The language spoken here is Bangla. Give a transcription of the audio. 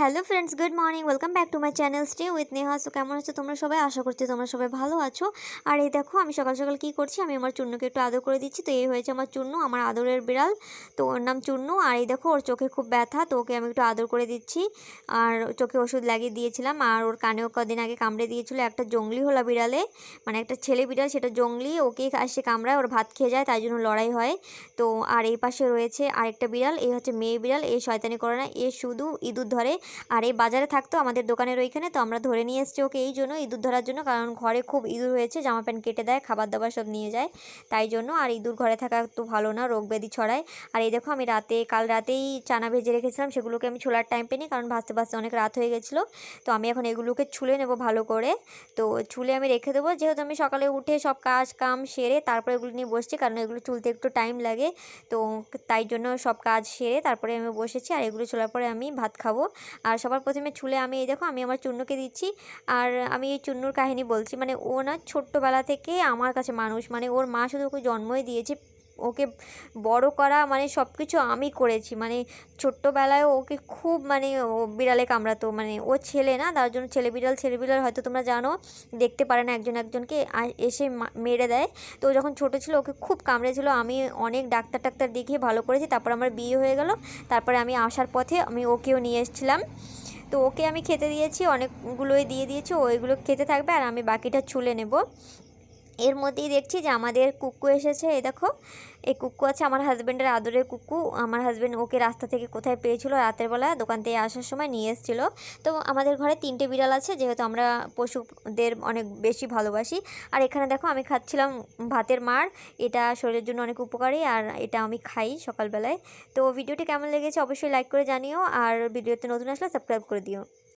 Hello friends, good morning. Welcome back to my channel stay with Neha. So কেমন আছো তোমরা সবাই? আশা করছি তোমরা সবাই ভালো আছো। আর এই দেখো আমি সকাল সকাল কী করছি, আমি আমার চুন্নুকে একটু আদর করে দিচ্ছি। তো এই হয়েছে আমার চুন্নু, আমার আদরের বিড়াল। তো ওর নাম চুন্নু। আর এই দেখো ওর চোখে খুব ব্যথা, তো ওকে আমি একটু আদর করে দিচ্ছি। আর চোখে ওষুধ লাগিয়ে দিয়েছিলাম। আর ওর কানেও কদিন আগে কামড়ে দিয়েছিলো একটা জংলি হোলা বিড়ালে, মানে একটা ছেলে বিড়াল, সেটা জংলি, ওকে আসে কামড়ায়, ওর ভাত খেয়ে যায়, তাই জন্য লড়াই হয়। তো আর এই পাশে রয়েছে আরেকটা বিড়াল, এই হচ্ছে মেয়ে বিড়াল, এই শয়তানি করে না, এ শুধু ইঁদুর ধরে। আর এই বাজারে থাকতো আমাদের দোকানের ওইখানে, তো আমরা ধরে নিয়ে এসেছি ওকে এই জন্য, ইঁদুর ধরার জন্য, কারণ ঘরে খুব ইঁদুর হয়েছে, জামা প্যান্ট কেটে দেয়, খাবার দাবার সব নিয়ে যায়, তাই জন্য। আর ইঁদুর ঘরে থাকা তো ভালো না, রোগ ব্যাধি ছড়ায়। আর এই দেখো আমি কাল রাতেই চানা ভেজে রেখেছিলাম, সেগুলোকে আমি ছোলার টাইম পেনি, কারণ ভাজতে ভাজতে অনেক রাত হয়ে গেছিলো। তো আমি এখন এগুলোকে ছুলে নেব ভালো করে। তো ছুলে আমি রেখে দেবো, যেহেতু আমি সকালে উঠে সব কাজ কাম সেরে তারপরে এগুলো নিয়ে বসছি, কারণ এগুলো চুলতে একটু টাইম লাগে। তো তাই জন্য সব কাজ সেরে তারপরে আমি বসেছি, আর এগুলো ছোলার পরে আমি ভাত খাবো। আর সবার প্রথমে ছুলে আমি এই দেখো আমি আমার চুন্নুকে দিচ্ছি। আর আমি এই চুন্নুর কাহিনী বলছি, মানে ও না ছোট্টবেলা থেকে আমার কাছে মানুষ, মানে ওর মা শুধু ওকে জন্মই দিয়েছে, ওকে বড় করা মানে সব কিছু আমি করেছি। মানে ছোট্টবেলায় ওকে খুব, মানে ও বিড়ালে কামড়াতো, মানে ও ছেলে না, তার জন্য ছেলে বিড়াল হয়তো তোমরা জানো, দেখতে পারে না একজন একজনকে, এসে মেরে দেয়। তো ও যখন ছোটো ছিল ওকে খুব কামড়েছিল, আমি অনেক ডাক্তার টাক্তার দেখিয়ে ভালো করেছি, তারপর আমার বিয়ে হয়ে গেল। তারপরে আমি আসার পথে আমি ওকেও নিয়ে এসেছিলাম। তো ওকে আমি খেতে দিয়েছি, অনেকগুলোই দিয়ে দিয়েছি, ও এগুলো খেতে থাকবে, আর আমি বাকিটা ছুলে নেব। এর মধ্যেই দেখছি যে আমাদের কুক্কু এসেছে। এই দেখো এই কুক্কু আছে আমার হাজব্যান্ডের আদরের কুক্কু। আমার হাজব্যান্ড ওকে রাস্তা থেকে কোথায় পেয়েছিল, রাতের বেলা দোকান থেকে আসার সময় নিয়ে এসেছিলো। তো আমাদের ঘরে 3টে বিড়াল আছে, যেহেতু আমরা পশুদের অনেক বেশি ভালোবাসি। আর এখানে দেখো আমি খাচ্ছিলাম ভাতের মাড়, এটা শরীরের জন্য অনেক উপকারী, আর এটা আমি খাই সকালবেলায়। তো ভিডিওটি কেমন লেগেছে অবশ্যই লাইক করে জানিও, আর ভিডিওতে নতুন আসলে সাবস্ক্রাইব করে দিও।